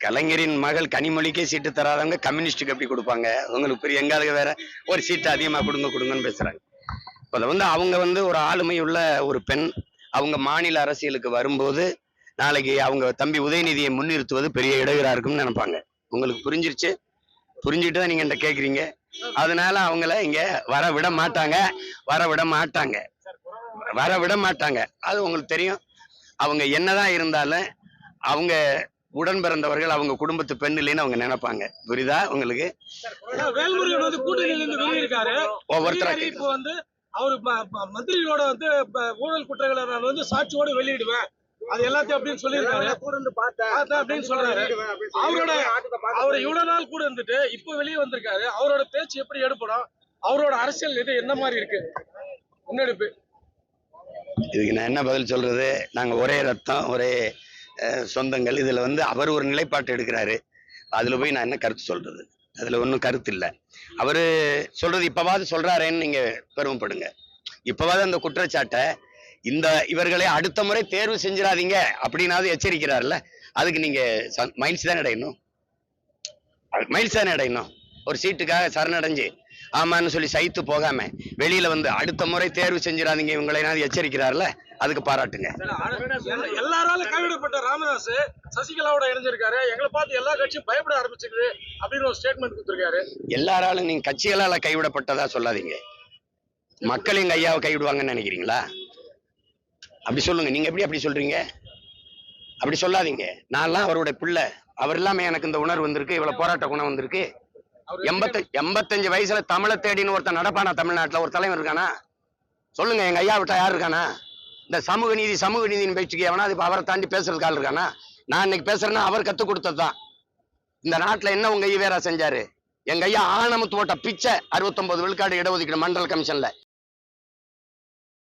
கலைஞரின் மகள் கனிமொழிக்கே சீட்டு தராதவங்க கம்யூனிஸ்டுக்கு எப்படி கொடுப்பாங்க? உங்களுக்கு பெரிய எங்காவது வேற ஒரு சீட்டு அதிகமா கொடுங்கன்னு பேசுறாங்க. இப்ப அவங்க ஒரு ஆளுமை உள்ள ஒரு பெண். அவங்க மாநில அரசியலுக்கு வரும்போது நாளைக்கு அவங்க தம்பி உதயநிதியை முன்னிறுத்துவது பெரிய இடையூறா இருக்கும்னு நினைப்பாங்க. உங்களுக்கு புரிஞ்சிருச்சு? புரிஞ்சுட்டு தான் நீங்க என்கிட்ட கேக்குறீங்க. அதனால அவங்கள இங்க வர விட மாட்டாங்க. அது உங்களுக்கு தெரியும். அவங்க என்னதான் இருந்தாலும் அவங்க உடன் பிறந்தவர்கள், அவங்க குடும்பத்து பெண் இல்லைன்னு அவங்க நினைப்பாங்க. புரியுதா உங்களுக்கு? ஒவ்வொருத்தருக்கு இப்போ அவரு மந்திரிகளோட ஊழல் குற்றங்களை சாட்சியோட வெளியிடுவேன் அது எல்லாத்தையும் அப்படின்னு சொல்லியிருக்காரு அப்படின்னு சொல்றாரு. அவரு இவ்வளவு நாள் கூட இருந்துட்டு இப்ப வெளியே வந்திருக்காரு. அவரோட பேச்சு எப்படி எடுப்படும்? அவரோட அரசியல் இது என்ன மாதிரி இருக்கு முன்னெடுப்பு? இதுக்கு நான் என்ன பதில் சொல்றது? நாங்க ஒரே ரத்தம், ஒரே சொந்தங்கள். இதுல அவர் ஒரு நிலைப்பாட்டு எடுக்கிறாரு. அதுல போய் நான் என்ன கருத்து சொல்றது? அதுல ஒன்றும் கருத்து இல்லை. அவரு சொல்றது இப்பவாது சொல்றாருன்னு நீங்க பெருமைப்படுங்க. இப்பவாது அந்த குற்றச்சாட்டை இவர்களை அடுத்த முறை தேர்வு செஞ்சிடாதீங்க அப்படின்னாவது எச்சரிக்கிறார்ல. அதுக்கு நீங்க மைல்ஸ் தான் அடையணும். ஒரு சீட்டுக்காக சரணடைஞ்சு ஆமான்னு சொல்லி சைத்து போகாம வெளியில அடுத்த முறை தேர்வு செஞ்சிடாதீங்க இவங்களை எச்சரிக்கிறார்ல, அதுக்கு பாராட்டுங்க. எல்லாராலும் கைவிடப்பட்ட ராமதாஸ் சசிகலாவோட இணைஞ்சிருக்காரு. எங்களை பார்த்து எல்லா கட்சியும் பயப்பட ஆரம்பிச்சிருக்குது அப்படின்னு ஒரு ஸ்டேட்மெண்ட் கொடுத்திருக்காரு. எல்லாராலும் நீங்க கட்சிகளால கைவிடப்பட்டதா சொல்லாதீங்க. மக்கள் எங்க ஐயாவை கைவிடுவாங்கன்னு நினைக்கிறீங்களா? அப்படி சொல்லுங்க. நீங்க எப்படி அப்படி சொல்றீங்க? அப்படி சொல்லாதீங்க. நான்லாம் அவருடைய பிள்ளை. அவர் இல்லாம எனக்கு இந்த உணர்வு வந்திருக்கு, இவ்வளவு போராட்ட குணம் வந்திருக்கு. 85 வயசுல தமிழை தேடின்னு ஒருத்தன் நடப்பானா? தமிழ்நாட்டுல ஒரு தலைவர் இருக்கானா? சொல்லுங்க. எங்க ஐயா விட்டா யார் இருக்கானா? இந்த சமூக நீதினு பேச்சுக்கு எவனா இப்ப அவரை தாண்டி பேசுறதுக்கு ஆள் இருக்கானா? நான் இன்னைக்கு பேசுறேன்னா அவர் கத்து கொடுத்ததுதான். இந்த நாட்டுல என்ன உங்க ஈவேரா செஞ்சாரு? எங்க ஐயா ஆணமுத்து போட்ட பிச்சை 69 விழுக்காடு இடஒதுக்கீடு மண்டல கமிஷன்ல